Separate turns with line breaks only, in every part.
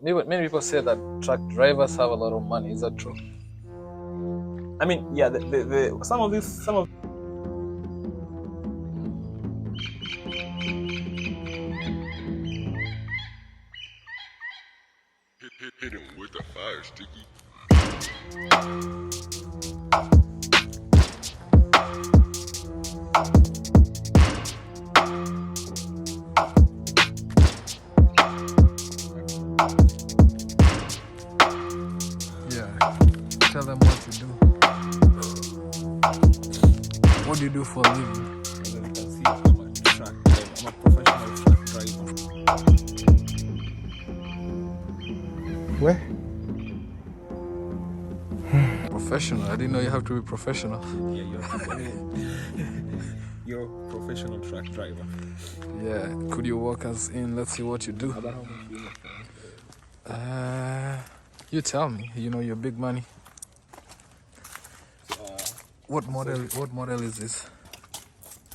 Many people say that truck drivers have a lot of money. Is that true?
I mean, yeah, some of
Hit him with the fire sticky.
Yeah. Tell them what you do. What do you do for a living?
as you can see, I'm a truck driver. I'm a professional truck driver.
Where? Professional. I didn't know you have to be professional.
Yeah, you're a professional truck driver.
Yeah. Could you walk us in? Let's see what you do.
About how much do you make?
You tell me. You know your big money. What model is this?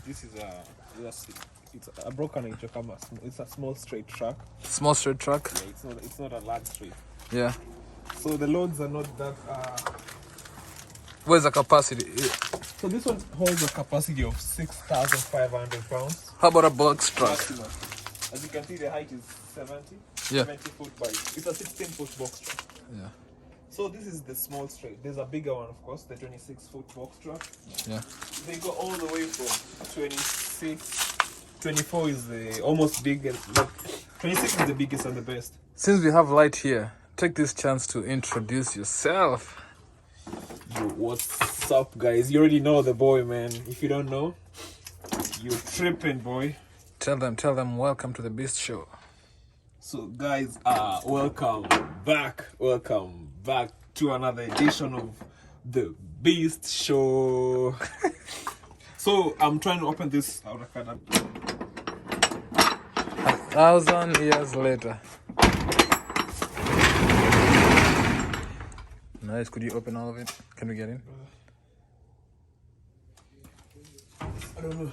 This is it's a broken Ichokama. It's a small straight truck.
Small straight truck?
Yeah, it's not a large straight.
Yeah.
So the loads are not that.
Where's the capacity?
So this one holds a capacity of 6,500 pounds.
How about a box truck?
Maximum. As you can see, the height is 70.
Yeah.
70 foot by. It's a 16-foot box truck.
Yeah.
So this is the small straight. There's a bigger one, of course, the 26-foot box truck.
Yeah.
They go all the way from 26. 24 is the almost biggest. But 26 is the biggest and the best.
Since we have light here, take this chance to introduce yourself.
Yo, what's up, guys? You already know the boy, man. If you don't know, you're tripping, boy.
Tell them, welcome to the Beast Show.
So, guys, welcome back to another edition of the Beast Show. So, I'm trying to open this out of
1,000 years later. Nice. Could you open all of it? Can we get in?
I don't know.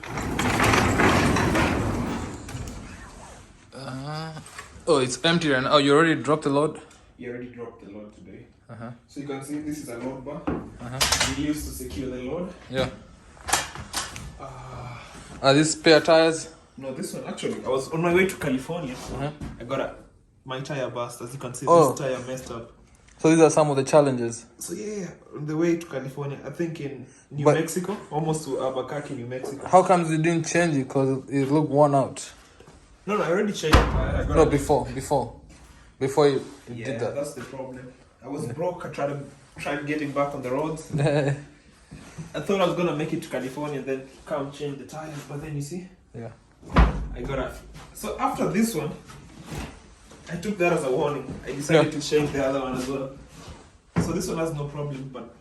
Oh, it's empty right now. Oh, you already dropped the load?
You already dropped the load today. So you can see this is a load bar. We used to secure the load.
Yeah. Are these spare tires?
No, this one actually. I was on my way to California. I got my tire burst. As you can see,
Oh.
this tire messed up.
So these are some of the challenges.
So yeah, on the way to California, I think in New
But-
Mexico, almost to Albuquerque, New Mexico.
How comes you didn't change it? Because it looked worn out.
No, I already changed the tire. I got
No,
a-
before you
Yeah,
did that.
that's the problem. I was broke. I tried getting back on the roads. I thought I was gonna make it to California and then come change the tires, but then you see,
Yeah.
I got a. So after this one, I took that as a warning. I decided to change the other one as well. So this one has no problem, but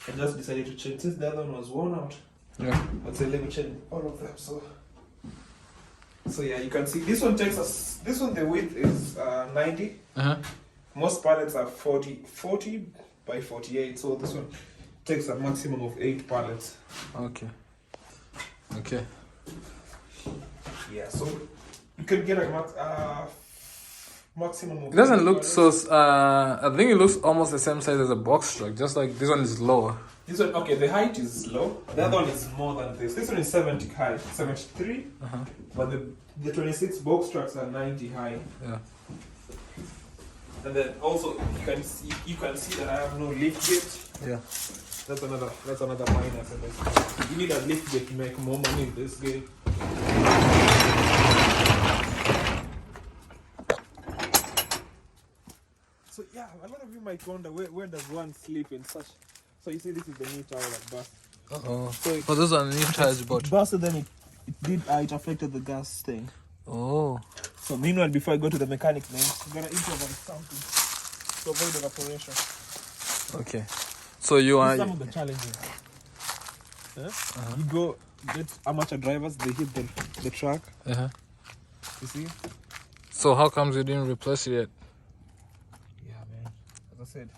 I just decided to change since the other one was worn out.
Yeah.
I'd say let me change all of them. So yeah, you can see this one takes us. This one the width is 90. Most pallets are 40 by 48. So this one takes a maximum of 8 pallets.
Okay.
Yeah, so you could get a maximum of.
It doesn't
8
look
pallets.
so. I think it looks almost the same size as a box truck. Just like this one is lower.
This one, okay, the height is low. The other one is more than this. This one is 70 high, 73. But the 26 box trucks are 90 high.
Yeah.
And then also you can see that I have no lift gate.
Yeah.
That's another minus. You need a lift gate to make more money in this game. So yeah, a lot of you might wonder where does one sleep in such. So you see, this is the new tower that burst.
Oh.
So
But those are new tires, but.
busted, then it affected the gas thing.
Oh.
So meanwhile, before I go to the mechanic, man, you gotta improvise something to avoid evaporation.
Okay. So you are.
Some of the challenges. You go get amateur drivers, they hit the track. You see?
So how comes you didn't replace it yet?
Yeah, man. As I said,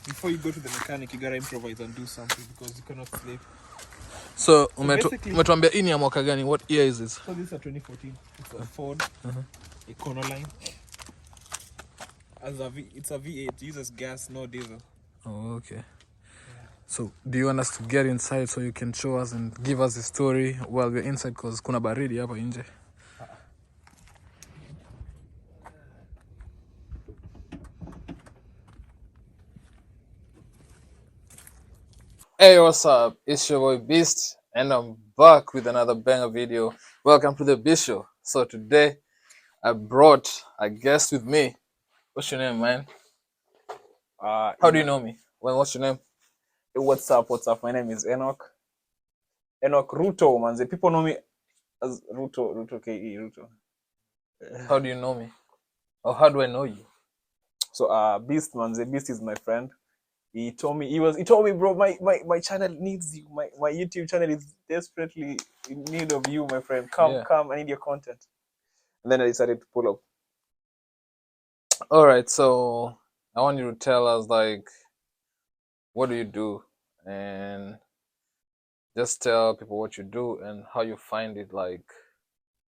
before you go to the mechanic, you gotta improvise and do something because you cannot sleep.
So
basically-
umetuambia hii ni ya mwaka gani? What year is this?
So this is a 2014. It's a Ford Econoline. It's a V8. It uses gas, no diesel.
Oh, okay. So, do you want us to get inside so you can show us and give us the story while we're inside? Because kuna baridi hapa nje. Hey, what's up? It's your boy Beast, and I'm back with another banger video. Welcome to the Beast Show. So today, I brought a guest with me. What's your name, man? How do you know me? Well, what's your name?
What's up? What's up? My name is Enoch. Enoch Ruto, man. The people know me as Ruto KE, Ruto.
How do you know me? Or how do I know you?
So, Beast, man. The Beast is my friend. He told me, bro, my channel needs you. My YouTube channel is desperately in need of you, my friend.
Yeah.
Come, I need your content. And then I decided to pull up.
All right, so I want you to tell us, like, what do you do? And just tell people what you do and how you find it. Like,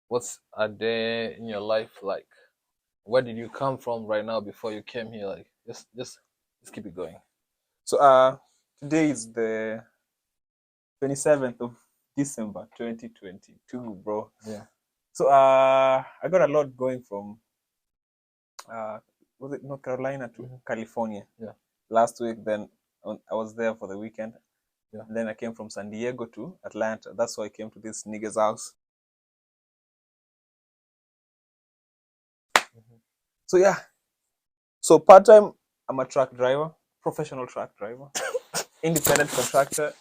what's a day in your life like? Where did you come from right now before you came here? Like, just keep it going.
So, today is the 27th of December 2022, bro.
Yeah.
So, I got a lot going from was it North Carolina to California.
Yeah.
Last week, then I was there for the weekend.
Yeah.
Then I came from San Diego to Atlanta. That's why I came to this nigga's house. So yeah. So part-time, I'm a truck driver, professional truck driver, independent contractor.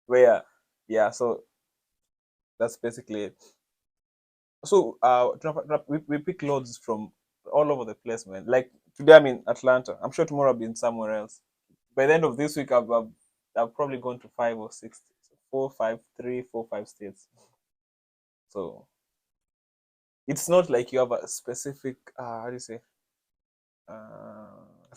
Where, yeah, so that's basically it. So we pick loads from all over the place, man. Like today I'm in Atlanta. I'm sure tomorrow I'll be in somewhere else. By the end of this week, I've probably gone to 5 or 6, 4, 5, 3, 4, 5 states. So it's not like you have a specific how do you say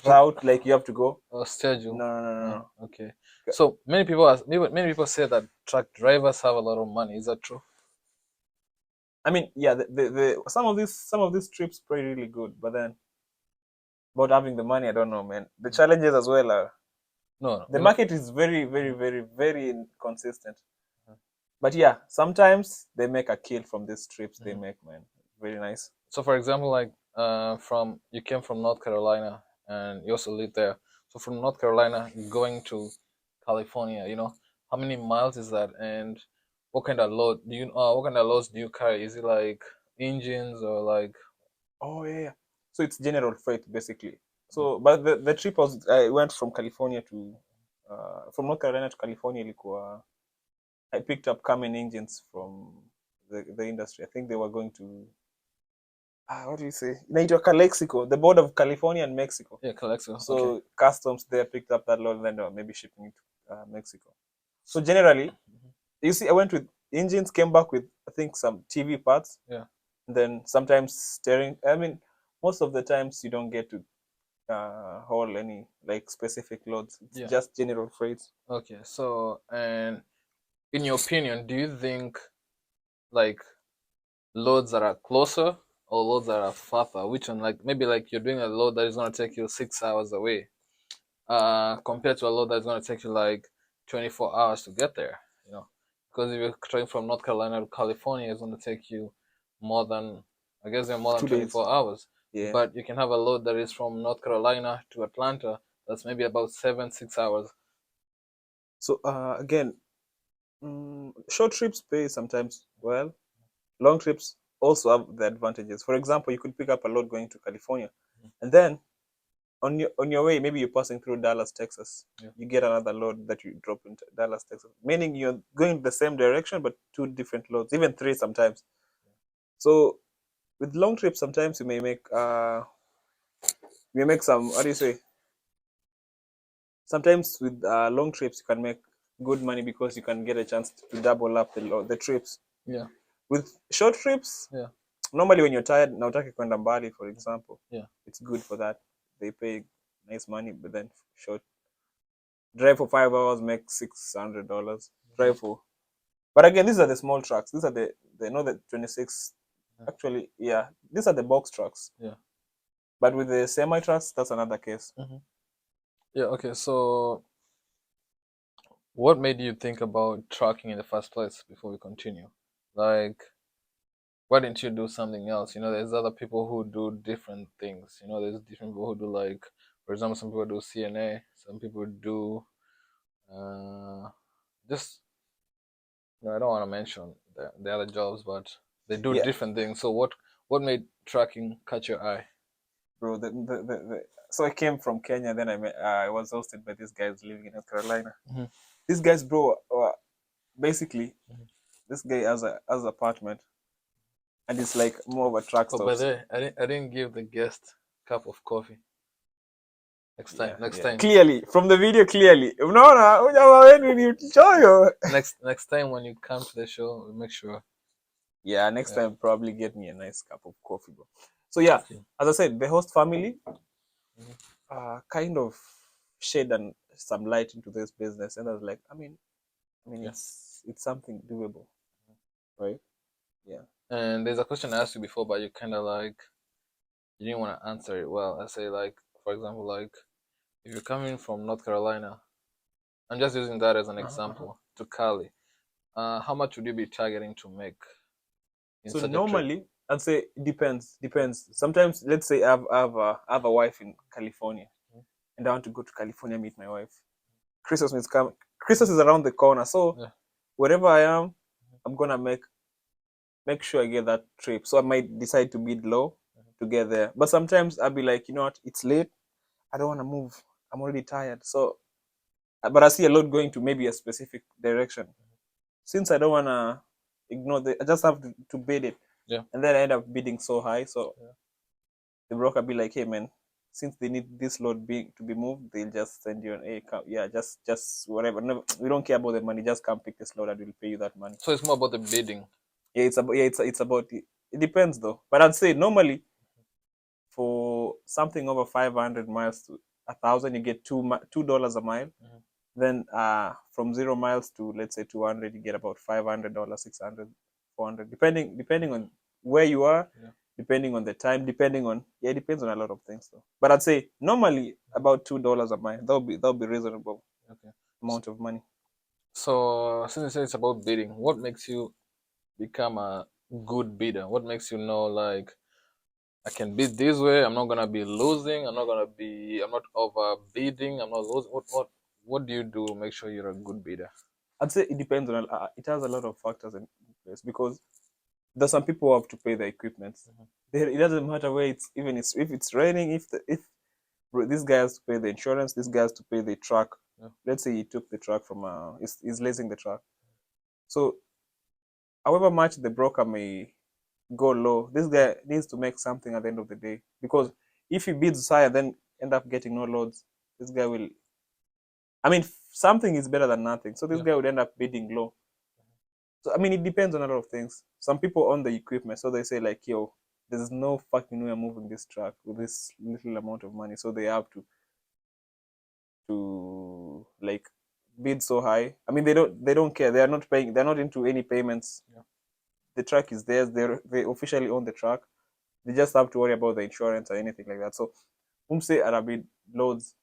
route like you have to go.
Or schedule.
No.
Okay. So many people say that truck drivers have a lot of money. Is that true?
I mean, yeah, the some of these trips pay really good, but then about having the money, I don't know, man. The challenges as well are
No.
the market is very, very, very, very inconsistent. But yeah, sometimes they make a kill from these trips they make, man. Very nice.
So, for example, like from you came from North Carolina and you also live there. So, from North Carolina going to California, how many miles is that, and what kind of load do you what kind of loads do you carry? Is it like engines or like?
Oh yeah. So it's general freight basically. So but the trip was I went from California to from North Carolina to California ilikuwa I picked up Cummins engines from the industry. I think they were going to what do you say? Inaitwa Calexico, the border of California and Mexico.
Yeah, Calexico.
So
Okay.
customs there picked up that load, then they were maybe shipping it to Mexico. So generally, you see, I went with engines, came back with I think some TV parts.
Yeah.
Then sometimes steering. I mean, most of the times you don't get to haul any like specific loads. It's just general freight.
Okay. So, and in your opinion, do you think like loads that are closer or loads that are farther? Which one? Like maybe like you're doing a load that is gonna take you 6 hours away, compared to a load that's gonna take you like 24 hours to get there. Because if you're traveling from North Carolina to California, it's gonna take you more than I guess they're more than 24 hours.
Yeah.
But you can have a load that is from North Carolina to Atlanta. That's maybe about 6 hours.
So again, short trips pay sometimes well. Long trips also have the advantages. For example, you could pick up a load going to California, and then on your way, maybe you're passing through Dallas, Texas.
Yeah.
You get another load that you drop into Dallas, Texas, meaning you're going the same direction but two different loads, even three sometimes. So with long trips, sometimes you may make some how do you say? Sometimes with long trips, you can make good money because you can get a chance to double up the trips.
Yeah.
With short trips,
Yeah.
normally when you're tired, na utaki kwenda mbali, for example,
Yeah.
it's good for that. They pay nice money, but then short drive for 5 hours, make $600. Drive for, but again, these are the small trucks. These are the 26 Actually, yeah, these are the box trucks.
Yeah.
But with the semi trucks, that's another case.
Yeah. Okay. So, what made you think about trucking in the first place? Before we continue, like, why didn't you do something else? There's other people who do different things. There's different people who do, like, for example, some people do CNA, some people do just I don't want to mention the other jobs, but they do
Yeah,
different things. So what made trucking catch your eye?
bro. So I came from Kenya, then I was hosted by these guys living in North Carolina.
Hmm.
These guys, bro, basically,
Hmm.
this guy has an apartment, and it's like more of a truck
Oh, by
stops.
the way, I didn't give the guest cup of coffee. Next time,
Yeah,
next
yeah.
time,
Clearly, from the video, clearly. No, no, when you show you.
next time when you come to the show, we'll make sure.
Yeah, next
Yeah.
time probably get me a nice cup of coffee, bro. So yeah,
Okay.
as I said, the host family
Mhm.
kind of shed and some light into this business, and I was like,
Yeah.
it's something doable, right? Yeah.
And there's a question I asked you before, but you kind of like you didn't want to answer it well. I say, like, for example, like, if you're coming from North Carolina, I'm just using that as an
Uh-huh.
example, to Cali, how much would you be targeting to make in
So
such a trip?
normally, I'd say it depends. Sometimes, let's say I have a wife in California, and I want to go to California meet my wife. Christmas is coming. Christmas is around the corner, so
Yeah.
wherever I am, I'm gonna make sure I get that trip. So I might decide to bid low to get there. But sometimes I'll be like, you know what, it's late. I don't want to move. I'm already tired. So, but I see a lot going to maybe a specific direction. Since I don't want to ignore I just have to bid it.
Yeah.
And then I end up bidding so high. So
Yeah.
the broker be like, hey, man, since they need this load to be moved, they'll just send you an yeah, just whatever. No, we don't care about the money. Just come pick this load and we'll pay you that money.
So it's more about the bidding.
Yeah, it's about it depends though. But I'd say normally for something over 500 miles to 1,000, you get $2 a mile.
Mhm.
Then from 0 miles to let's say 200, you get about $500, 600, 400, depending on where you are,
Yeah.
depending on the time, depending on it depends on a lot of things though. But I'd say normally about $2 a mile. That'll be reasonable
Okay.
amount of money.
So since you say it's about bidding, what makes you become a good bidder? What makes you know, like, I can bid this way? I'm not gonna be losing. I'm not overbidding. I'm not losing. What do you do to make sure you're a good bidder?
I'd say it depends on it has a lot of factors in place because there's some people who have to pay the equipment.
Mhm.
It doesn't matter where if it's raining, if this guy has to pay the insurance, this guy has to pay the truck.
Yeah.
Let's say he took the truck from he's leasing the truck. So however much the broker may go low, this guy needs to make something at the end of the day. Because if he bids higher, then end up getting no loads, this guy will something is better than nothing. So this
Yeah.
guy would end up bidding low. So it depends on a lot of things. Some people own the equipment, so they say like, "Yo, there's no fucking way I'm moving this truck with this little amount of money." So they have to like bid so high. They don't care. They are not paying. They're not into any payments.
Yeah.
The truck is theirs. They officially own the truck. They just have to worry about the insurance or anything like that. So, say Arabid loads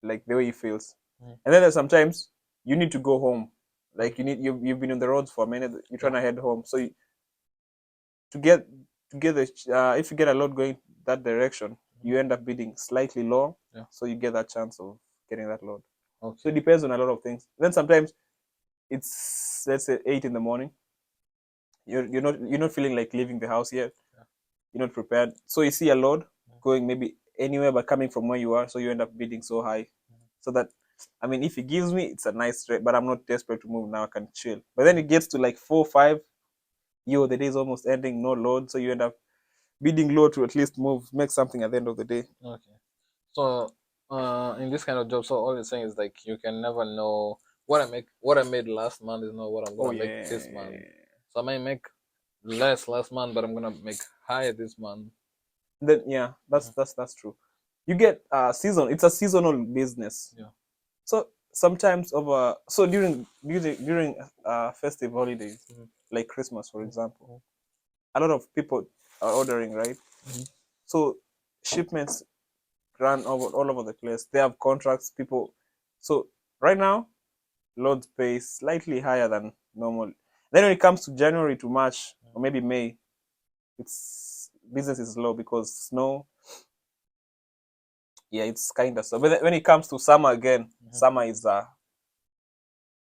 like the way he feels,
Mhm.
and then there's sometimes you need to go home.
Mhm.
Like you've been on the roads for a minute. You're
Yeah.
trying to head home. So to get if you get a load going that direction,
Mhm.
you end up bidding slightly low,
Yeah.
so you get that chance of getting that load. So it
Okay.
depends on a lot of things. Then sometimes it's let's say 8 in the morning. You're not feeling like leaving the house yet.
Yeah.
You're not prepared. So you see a load
Mhm.
going maybe anywhere but coming from where you are. So you end up bidding so high. So that if he gives me, it's a nice rate, but I'm not desperate to move now. I can chill. But then it gets to like 4, 5. The day is almost ending, no load. So you end up bidding low to at least make something at the end of the day.
Okay. So, in this kind of job, so all you're saying is, like, you can never know what I made last month is not what I'm
Oh
gonna make this month.
yeah.
So I might make less last month, but I'm gonna make higher this month.
Then yeah, that's
Mhm.
that's true. You get season. It's a seasonal business.
Yeah.
So sometimes during festive holidays
Mhm.
like Christmas, for
Mhm.
example,
Mhm.
a lot of people are ordering, right? So shipments run all over the place. They have contracts, people. So right now, loads pay slightly higher than normal. Then when it comes to January to March or maybe May, it's business is low because snow. Yeah, it's kind of so. But when it comes to summer again, summer is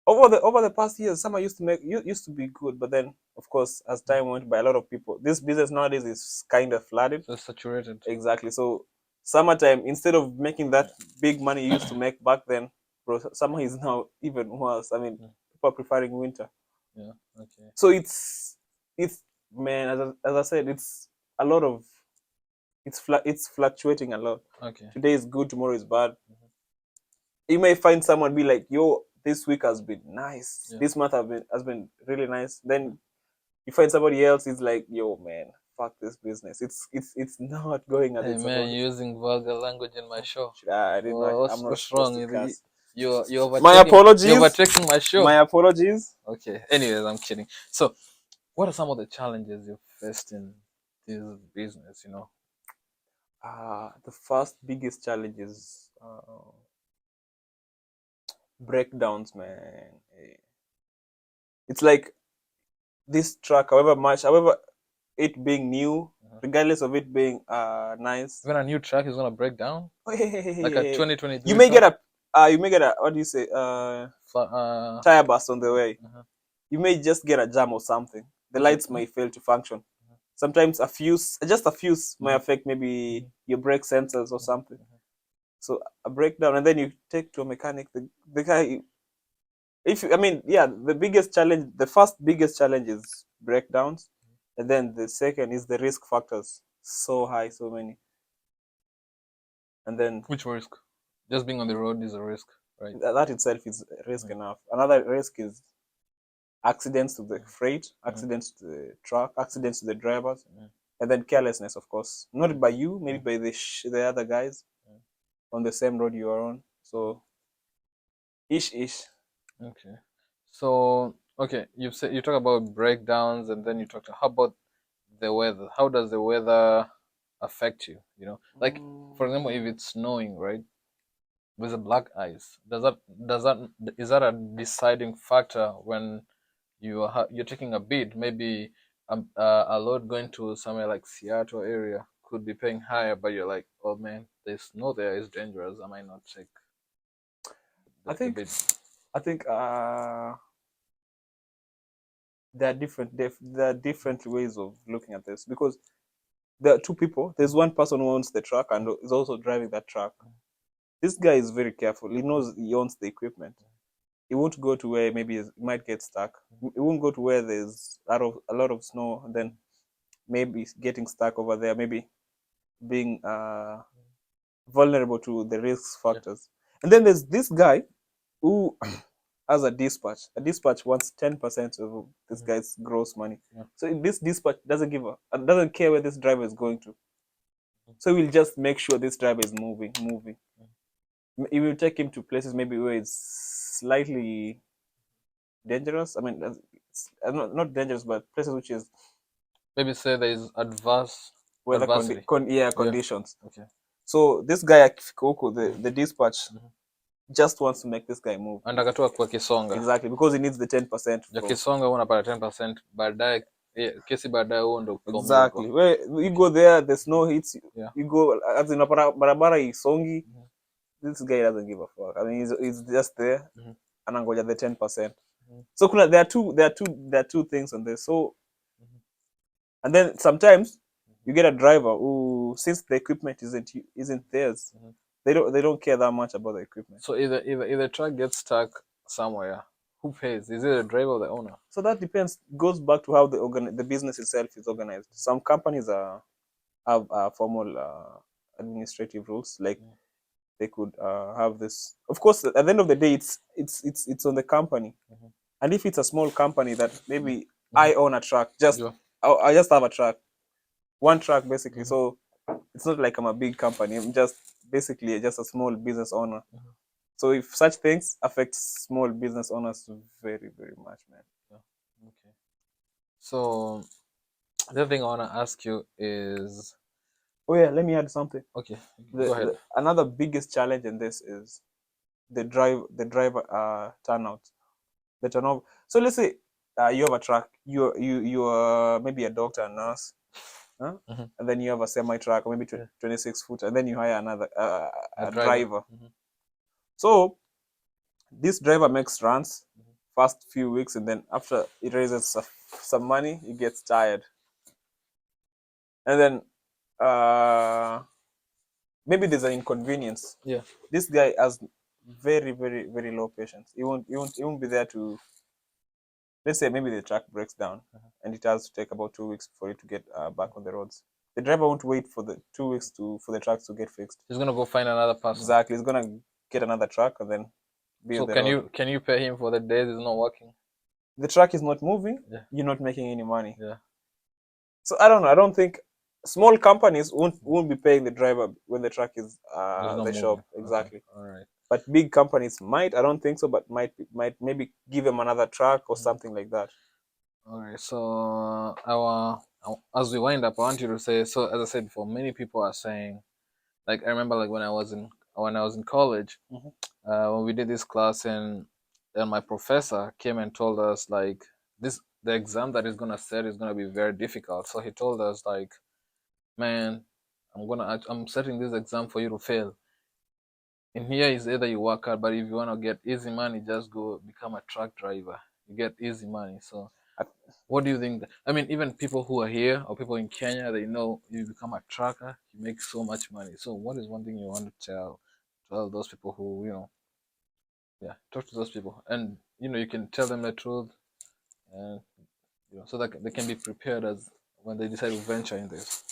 over the past years, summer used to be good, but then of course as time went by, a lot of people, this business nowadays is kind of flooded.
So saturated.
Exactly. So summertime, instead of making that big money you used to make back then, bro, summer is now even worse. I mean, people are preferring winter.
Yeah. Okay.
So it's man, as I said, it's a lot of it's fluctuating a lot.
Okay.
Today is good, tomorrow is bad. You may find someone be like, "Yo, this week has been nice.
Yeah.
This month has been really nice." Then you find somebody else is like, "Yo, man, fuck this business. It's not going as
Hey
it's
man,
supposed
you're using vulgar language in my show.
to." I did not.
Well,
I'm not
what's
supposed
wrong?
to cuss.
You're
My
overtaking. You're
apologies.
overtaking my show.
My apologies.
Okay. Anyways, I'm kidding. So, what are some of the challenges you faced in this business? You know.
The first biggest challenge is breakdowns, man. It's like this truck, however it being new, regardless of it being nice.
Even a new track is gonna break down, like a 2023
You may
truck.
get a what do you say tire burst on the way. You may just get a jam or something. The lights may fail to function. Sometimes just a fuse may affect maybe your brake sensors or something. So a breakdown, and then you take to a mechanic. The guy, I mean, yeah, the first biggest challenge is breakdowns, and then the second is the risk factors. So high, so many, and then
Which risk? Just being on the road is a risk, right?
that itself is risk enough. Another risk is accidents to the freight, accidents to the truck, accidents to the drivers, and then carelessness, of course, not by you, maybe by the other guys on the same road you are on. So, ish.
Okay. So, okay, you talk about breakdowns, and then you talked. How about the weather? How does the weather affect you? You know, like for example, if it's snowing, right, with the black ice, does that is that a deciding factor when you're taking a bid? Maybe a load going to somewhere like Seattle area could be paying higher, but you're like, oh man, there's snow there, is dangerous. I might not take
I
the
think
bid.
I think there are different ways of looking at this because there are two people. There's one person who owns the truck and is also driving that truck. This guy is very careful. He knows he owns the equipment. He won't go to where maybe it might get stuck. He won't go to where there's a lot of snow and then maybe getting stuck over there, maybe being vulnerable to the risk factors. And then there's this guy who has a dispatch. A dispatch wants 10% of this guy's gross money. So this dispatch doesn't care where this driver is going to. So we'll just make sure this driver is moving. It will take him to places maybe where it's slightly dangerous. I mean, not dangerous, but places which is
Maybe say there is adverse
weather
adversity.
conditions.
Okay.
So this guy Kikoko, the dispatch, just wants to make this guy move.
And akatoa kwa Kisonga.
Exactly, because he needs the 10%
Ya
from.
Kisonga unapata 10%, baadaye kesi baadaye huo ndo
Exactly. Where you go there, the snow hits you.
Yeah.
You go as in barabara isongi. This guy doesn't give a fuck. I mean, he's just there, anangoja the 10%. So there are two things on this. So, and then sometimes you get a driver who, since the equipment isn't theirs, they don't care that much about the equipment.
So if the truck gets stuck somewhere, who pays? Is it the driver or the owner?
So that depends. Goes back to how the business itself is organized. Some companies have formal administrative rules, like they could have this. Of course, at the end of the day, it's on the company. And if it's a small company that maybe I own a truck, I just have a truck, one truck basically. So it's not like I'm a big company. I'm just basically just a small business owner. So if such things affect small business owners very, very much, man.
Yeah. Okay. So The other thing I want to ask you is,
Oh yeah, let me add something.
okay, go ahead.
Another biggest challenge in this is the driver turnout. The turnover. So let's say you have a truck. You are maybe a doctor, a nurse, huh?
Mm-hmm.
And then you have a semi truck, or maybe 26 foot, and then you hire another
A
a
driver.
driver.
Mm-hmm.
So this driver makes runs first few weeks, and then after it raises some money, he gets tired, and then maybe there's an inconvenience.
Yeah.
This guy has very, very, very low patience. He won't be there to, let's say maybe the truck breaks down and it has to take about 2 weeks for it to get back on the roads. The driver won't wait for the 2 weeks for the trucks to get fixed.
He's gonna go find another person.
Exactly, he's gonna get another truck and then be
So
on the road.
can you pay him for the days he's not working?
The truck is not moving.
Yeah.
You're not making any money.
Yeah.
So I don't know. I don't think small companies won't be paying the driver when the truck is
He's not
the
moving.
shop.
Okay.
Exactly.
All right.
But big companies might. I don't think so, but might maybe give them another truck or something like that.
All right. So as we wind up, I want you to say. So as I said before, many people are saying, like I remember, like when I was in college, when we did this class, and my professor came and told us like the exam that he's gonna set is gonna be very difficult. So he told us like, man, I'm setting this exam for you to fail. In here is either you work hard, but if you want to get easy money, just go become a truck driver. You get easy money. So, what do you think? I mean, even people who are here or people in Kenya, they know you become a trucker, you make so much money. So, what is one thing you want to tell those people who yeah, talk to those people, and you can tell them the truth, and so that they can be prepared as when they decide to venture in this.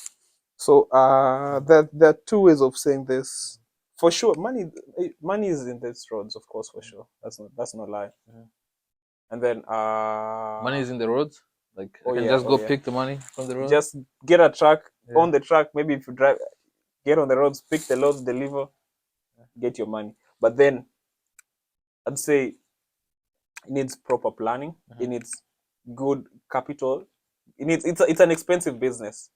So there are two ways of saying this. For sure, money is in these roads, of course, for sure. That's not lie. And then
Money is in the roads. Like I
oh
can
yeah,
just
oh
go
yeah.
pick the money from the road.
Just get a truck
Yeah.
on the truck. Maybe if you drive, get on the roads, pick the loads, deliver, get your money. But then I'd say it needs proper planning. It needs good capital. It's an expensive business.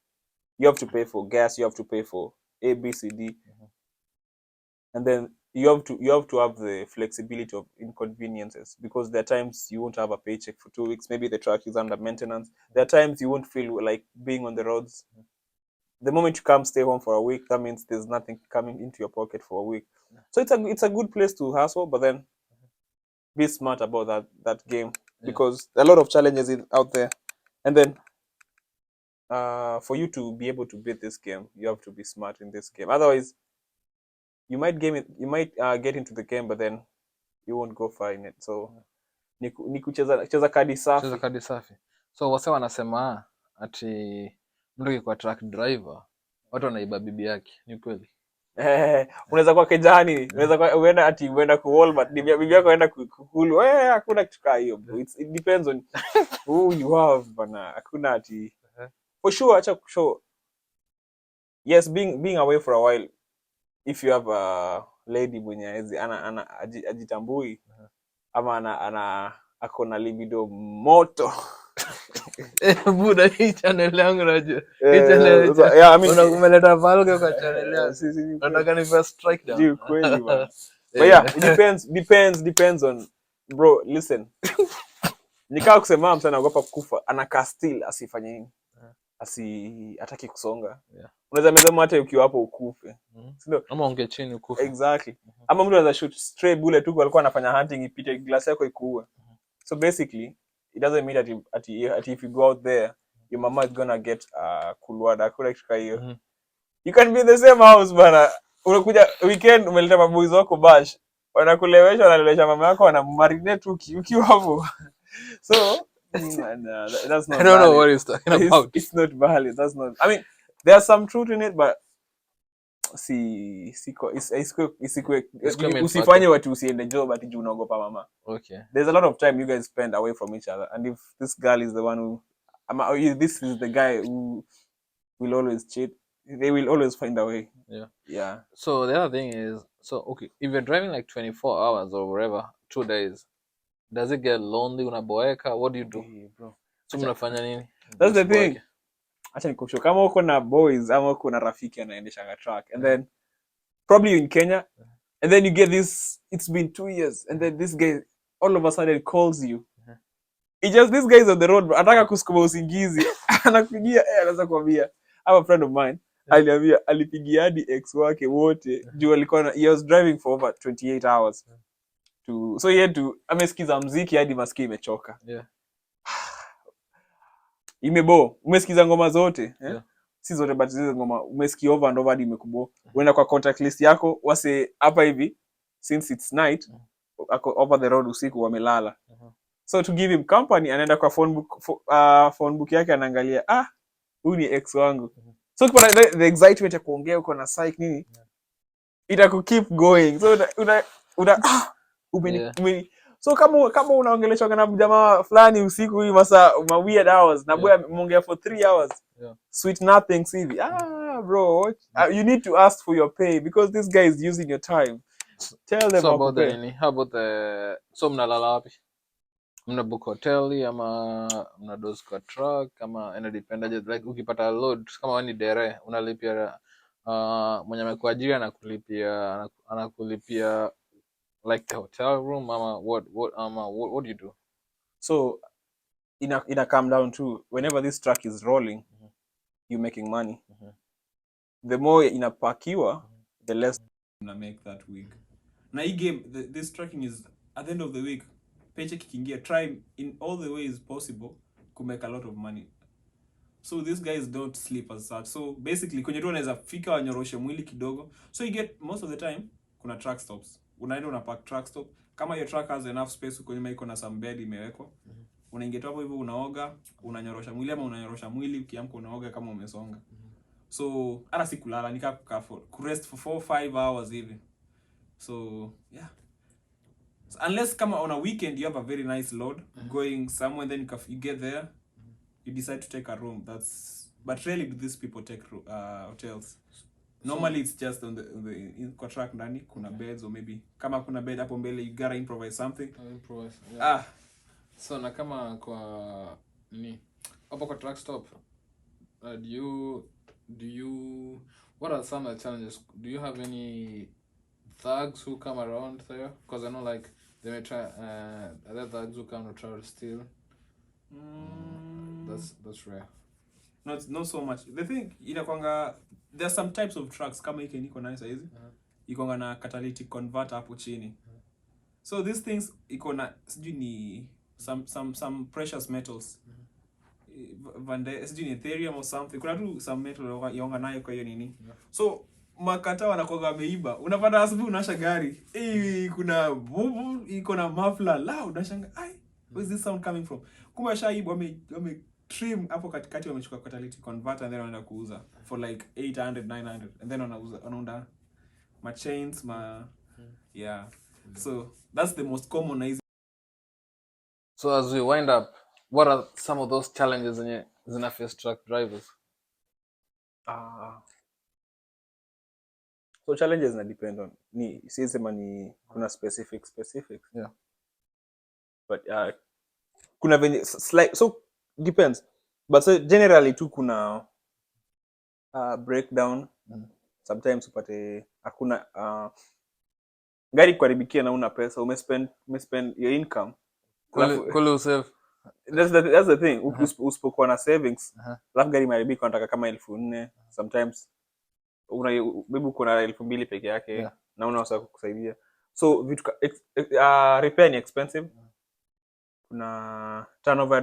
You have to pay for gas. You have to pay for A, B, C, D, and then you have to have the flexibility of inconveniences, because there are times you won't have a paycheck for 2 weeks. Maybe the truck is under maintenance. There are times you won't feel like being on the roads. The moment you come stay home for a week, that means there's nothing coming into your pocket for a week. So it's a good place to hustle, but then be smart about that game, because there are a lot of challenges out there. And then for you to be able to beat this game, you have to be smart in this game. Otherwise, you might get into the game, but then you won't go far in it. So ni kucheza kadi
Cheza
safi.
kadi safi. So wase wanasema ati mtu akikuwa truck driver watu wanaiba bibi yake. Ni kweli?
Unaweza kuwa kejani, unaweza kuwa uenda ku Walmart, bibi yako aenda kukulu. Hakuna kitu kaa hiyo bro. It depends on who you have bana. Hakuna ati for sure, acha show. Yes, being away for a while, if you have a lady mwenye ajitambui ama ako na libido moto.
Buda, hii channel yangu najua.
Yeah, I mean,
umeleta valga kwa channel yangu. Nataka ni first strike down.
Kweli bana. But yeah, it depends on, bro, listen. Nikaa kusema mtu anaogopa kufa, anakaa still asifanye nini? Hataki kusonga. Unaweza meza mate ukiwa hapo ukufe. Sio?
Ama unge chini ukufe.
Exactly. Ama mtu anaweza shoot stray bullet tu, alikuwa anafanya hunting, ipite glass yako ikuue. So basically, it doesn't mean that if you go out there, your mama is gonna get kulwada. Hakuna kitu kama hiyo. You can be in the same house bana. Unakuja weekend, umeleta maboys wako bash. Wanakulewesha, wanalewesha mama yako, wanamarinate ukiwa hapo. So that's not
I don't know
valid.
what he's talking about.
It's not valid. That's not. I mean, there's some truth in it, but usifanye watu usiende job ati juu unaogopa mama.
Okay.
There's a lot of time you guys spend away from each other, and if this girl is the one who, this is the guy who will always cheat, they will always find a way. Yeah.
So the other thing is, okay, if you're driving like 24 hours or whatever, 2 days, does it get lonely? Unaboeka? What do you do?
Hey, bro.
So mnafanya nini?
That's the thing. acha nikushow kama uko na boys ama uko na rafiki anaendesha truck and then probably you're in Kenya and then you get this, it's been 2 years and then this guy all of a sudden calls you. It just, this guy is on the road, anataka kusukuma usingizi. Anakupigia, anaweza kuambia, I have a friend of mine, aliambia alipigia hadi ex wake wote juu alikuwa he was driving for over 28 hours to, so he had to, amesikiza mziki hadi masikio imechoka. Imebo, umesikiza ngoma zote, si zote but zile ngoma umesikia over and over hadi imekubo. Uenda kwa contact list yako wase hapa hivi, since it's night, over the road usiku wamelala. So to give him company, anaenda kwa phone book yake anaangalia, huyu ni ex wangu. So kwa the excitement ya kuongea uko na psych nini, itaku keep going. So so kama unaongeleshwa na jamaa fulani usiku hii masa ma weird hours na boy muongea for 3 hours. Sweet nothing hivi. Bro, you need to ask for your pay because this guy is using your time. Tell them
about the how about the so mnalala wapi? Mnabook hoteli ama mnadozi kwa truck ama inadependaje, like ukipata load kama wewe ni dere unalipia mwenye amekuajiri anakulipia like the hotel room ama what do you do?
So ina come down to whenever this truck is rolling, you making money. The more inapakiwa, the less una make that week. Na hii game, this tracking is at the end of the week, paycheck ikiingia, try in all the ways possible to make a lot of money. So these guys don't sleep as such. So basically kwenye tu unaweza fika wanyoroshe mwili kidogo. So you get most of the time kuna truck stops. Unaenda unapark truck stop. Kama your truck has enough space uko nyuma iko na some bed imewekwa. Unaingia hapo hivyo unaoga, unanyorosha mwili ama unanyorosha mwili ukiamka unaoga kama umesonga. So hata si kulala nika kukaa for rest for 4-5 hours hivi. So yeah. So, unless come on a weekend you have a very nice load going somewhere, then you get there, you decide to take a room. But rarely do these people take hotels. Normally it's just on the contract ndani kuna beds, or maybe kama kuna bed hapo mbele you gotta improvise something.
So na kama kwa nini hapo kwa truck stop, do you what are some of the challenges? Do you have any thugs who come around there? Because I know like they may try other thugs who come to try to steal. That's rare.
Not so much. The thing inakwanga, there are some types of trucks kama hiki niko nayo sasa hizi. Iko na catalytic converter hapo chini. So these things iko na sijui ni some precious metals. Sijui ni Ethereum or something. Kuna tu some metal yonga nayo kwa hiyo nini. So makata wanakoga wameiba. Unapata asubuhi unasha gari. Kuna bubu, iko na muffler loud. Unashanga, where is this sound coming from? Kumbe shaibu wame trim hapo katikati wamechukua catalytic converter and then wanaenda kuuza for like 800-900 and then wanaunda ma chains so that's the most common easy.
So as we wind up, what are some of those challenges in zina face truck drivers?
So challenges na depend on ni sisema ni kuna specifics but kuna venye so depends, but so generally tu kuna breakdown. Sometimes upate hakuna gari kuharibikia na una pesa, umespend your income
Kule save.
That's the thing. Usipokuwa na savings, alafu gari imeharibika unataka kama 4,000. Sometimes maybe uko na 2,000 peke yake na unaweza kukusaidia. So vitu repair ni expensive. Kuna turnover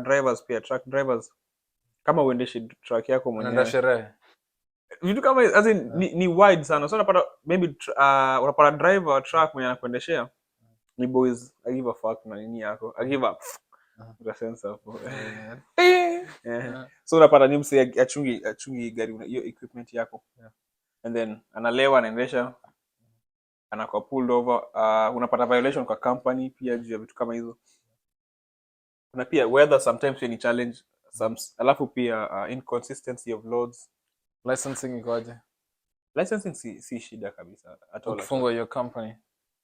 drivers pia, truck drivers. Kama uendeshi truck yako mwenyewe.
Unaenda sherehe.
Vitu kama as in ni wide sana. So unapata maybe unapata driver truck mwenye anakuendeshea ni boys, I give a fuck na nini yako. I give up. The sense of so unapata ni mse achungi gari hiyo equipment yako. And then analewa anaendesha, anakuwa pulled over, unapata violation kwa company pia juu ya vitu kama hizo. Kuna pia weather sometimes any challenge, alafu pia inconsistency of loads.
Licensing ikoje?
Licensing si shida kabisa at all.
Ukifungua your company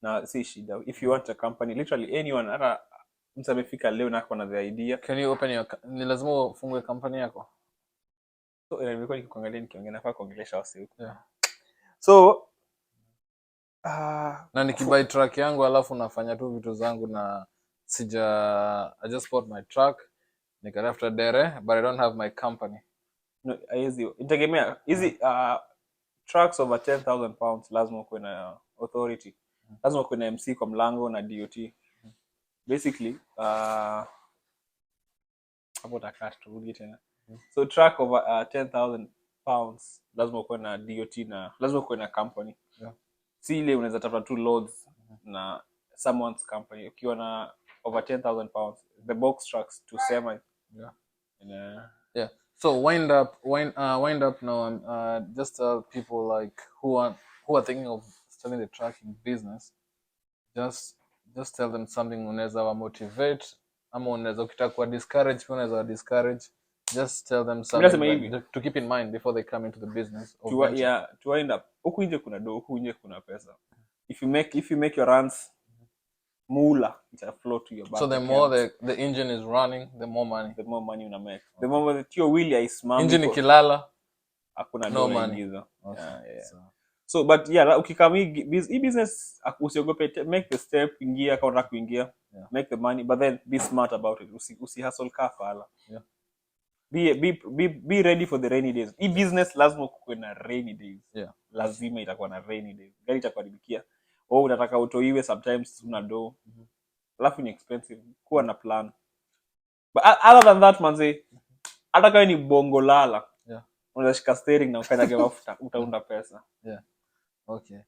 na si shida. If you want a company, literally anyone, hata mtu amefika leo na ako na the idea.
Can you open ni lazima ufungue company yako?
So nilikuwa nikikuangalia nikiongea nafaa kuongelesha wasi huko.
Yeah.
So
na nikibuy truck yangu alafu nafanya tu vitu zangu na I just bought my truck nikatafuta dere but I don't have my company.
No, hizi itegemea hizi trucks over 10,000 pounds lazima uwe na authority. Lazima uwe na MC kwa mlango na DOT. Basically hapo takata turudi tena. So truck over 10,000 pounds lazima uwe na DOT na lazima uwe na company.
Yeah.
Si ile unaweza tafuta tu loads na someone's company. Ukiwa na over 10,000 pounds the box trucks to semi.
Yeah. Yeah. So wind up now. Just tell people like who are thinking of starting the trucking business. Just tell them something unaweza wa motivate ama unaweza ukitaka kuwa discourage pia unaweza discourage. Just tell them something to keep in mind before they come into the business of
to wind up. Huku nje kuna huku nje kuna pesa. If you make your runs mula it will flow to your bank.
So the more the engine is running, the more money
una make. The more that your wheel isimame.
Engine ikilala
hakuna
no money.
Yeah. So but yeah, ukikama hii business usiogope, make the step, ingia kama unataka kuingia. Make the money but then be smart about it. Usi hustle kafala.
Yeah.
Be ready for the rainy days. Hii business lazima kuwe na rainy days.
Yeah.
Lazima itakuwa na rainy days. Gari itakuharibikia. Unataka utoiwe sometimes una do. Alafu ni expensive. Kuwa na plan. But other than that manze, hata kama ni bongo lala.
Yeah.
Unaweza shika steering na ukanyage mafuta utaunda pesa.
Yeah. Okay.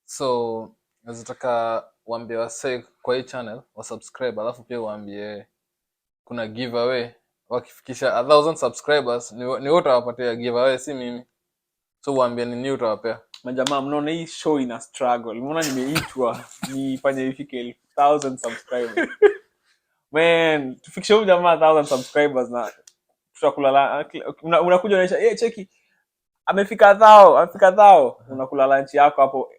So nataka waambie wase kwa hii channel wa subscribe alafu pia waambie kuna giveaway wakifikisha 1000 subscribers ni wote wapatia giveaway si mimi. So waambie ni new utawapea.
Majamaa mnaona hii show ina struggle. Mbona nimeitwa nifanye ifike 1000 subscribers. Man, tufikishe huyu jamaa 1000 subscribers na tutakula unakuja unaisha cheki amefika 1000 unakula lunch yako hapo.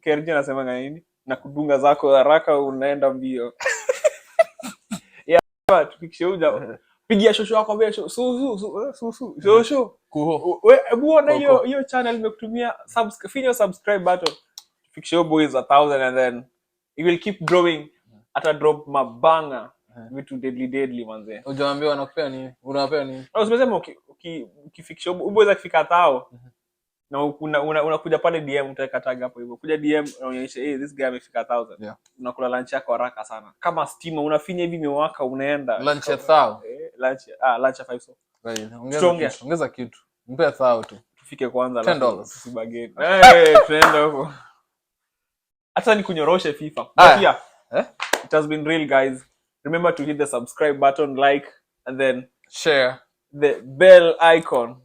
Kerji anasema nini? Na kudunga zako haraka unaenda mbio. Yeah, tufikishe huyu pigia shosho yako mbele shosho buona hiyo channel imekutumia subscribe button. Tufikishe huyo boys 1000 and then it will keep growing. Ata drop mabanga vitu deadly manze.
Ujaambia wanakupea nini? Unawapea nini?
Usisema ukifikisha boys akifika 1000 na unakuja pale DM utaweka tag hapo hivyo. Kuja DM unaonyesha this guy amefika 1000.
Yeah.
Unakula lunch yako haraka sana. Kama stima unafinya hivi imewaka unaenda.
Lunch ya 1000.
Lunch ya 5 so.
Right. Ongeza kitu. Mpe 1000 tu.
Tufike kwanza
$10.
Usibageni. Tuende huko. Hata ni kunyoroshe FIFA. But yeah. It has been real guys. Remember to hit the subscribe button, like and then
share
the bell icon.